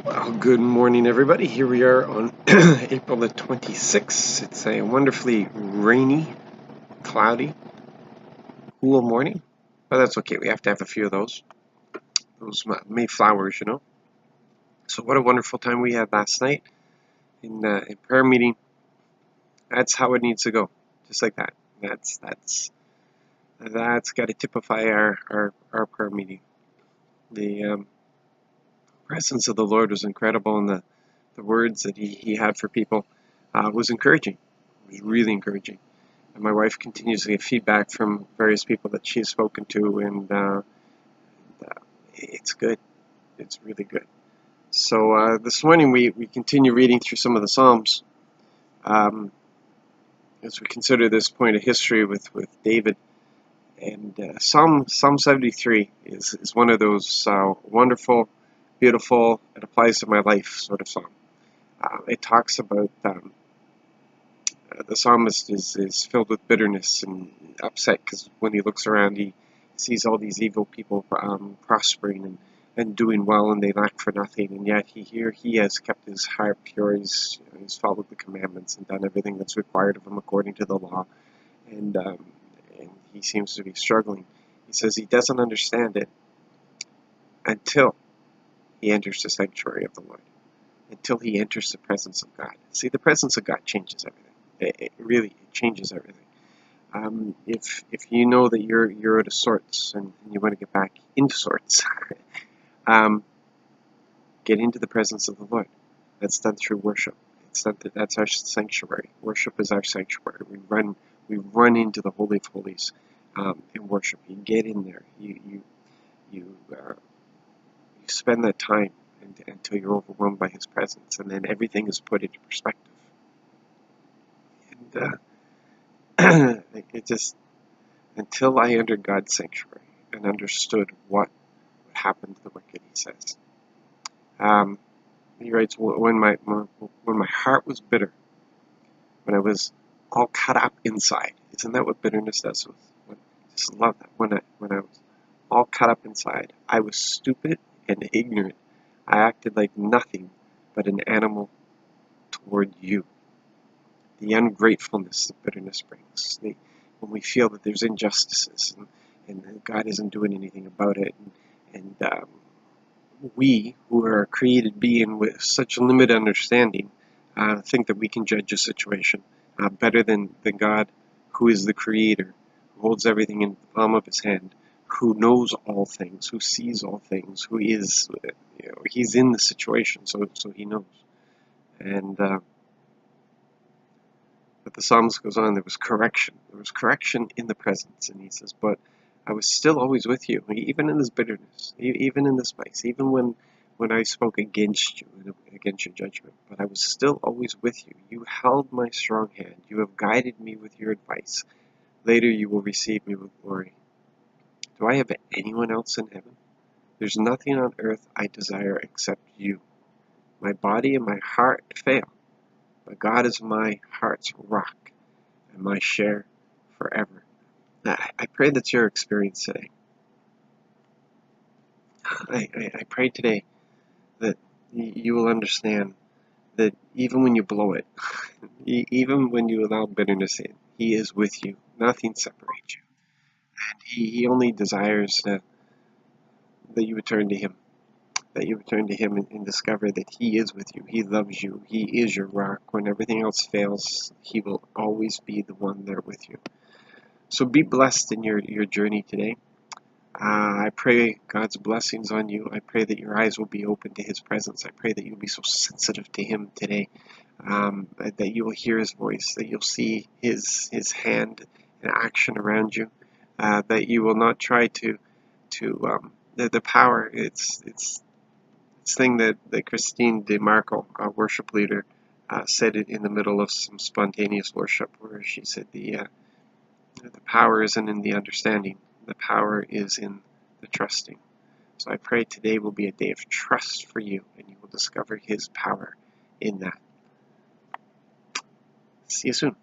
Well, good morning, everybody. Here we are on April the 26th. It's a wonderfully rainy, cloudy, cool morning, but that's okay. We have to have a few of those Mayflowers, you know. So what a wonderful time we had last night in prayer meeting. That's how it needs to go, just like that. That's got to typify our prayer meeting. The presence of the Lord was incredible, and the words that he had for people was encouraging. It was really encouraging. And my wife continues to get feedback from various people that she's spoken to, and it's good. It's really good. So this morning we continue reading through some of the Psalms as we consider this point of history with David. And Psalm 73 is one of those wonderful, beautiful, it applies to my life sort of psalm. It talks about the psalmist is filled with bitterness and upset because when he looks around, he sees all these evil people prospering and doing well, and they lack for nothing. And yet he has kept his heart pure. He's followed the commandments and done everything that's required of him according to the law. And he seems to be struggling. He says he doesn't understand it until he enters the sanctuary of the Lord, until he enters the presence of God. See, the presence of God changes everything. It really changes everything. If you know that you're out of sorts and you want to get back into sorts, get into the presence of the Lord. That's done through worship. That's our sanctuary. Worship is our sanctuary. We run into the Holy of Holies in worship. You get in there. You spend that time until you're overwhelmed by His presence, and then everything is put into perspective. And it just, until I entered God's sanctuary and understood what happened to the wicked, he says. He writes, when my heart was bitter, when I was all cut up inside. Isn't that what bitterness does? I just love that. When I was all cut up inside, I was stupid and ignorant. I acted like nothing but an animal toward you. The ungratefulness that bitterness brings. When we feel that there's injustices and God isn't doing anything about it, and we, who are a created being with such limited understanding, think that we can judge a situation better than God, who is the creator, who holds everything in the palm of his hand, who knows all things, who sees all things, who is, he's in the situation, so he knows. And but the psalmist goes on, there was correction in the presence, and he says, but I was still always with you, even in this bitterness, even in this place, even when I spoke against you, against your judgment, but I was still always with you. You held my strong hand. You have guided me with your advice. Later you will receive me with glory. Do I have anyone else in heaven? There's nothing on earth I desire except you. My body and my heart fail, but God is my heart's rock and my share forever. I pray that's your experience today. I pray today that you will understand that even when you blow it, even when you allow bitterness in, He is with you. Nothing separates you. And He only desires that you return to Him. That you return to Him and discover that He is with you. He loves you. He is your rock. When everything else fails, He will always be the one there with you. So be blessed in your journey today. I pray God's blessings on you. I pray that your eyes will be open to His presence. I pray that you'll be so sensitive to Him today, that you will hear His voice, that you'll see His hand in action around you, that you will not try to the power. It's thing that Christine DeMarco, our worship leader, said it in the middle of some spontaneous worship, where she said the power isn't in the understanding. The power is in the trusting. So I pray today will be a day of trust for you, and you will discover His power in that. See you soon.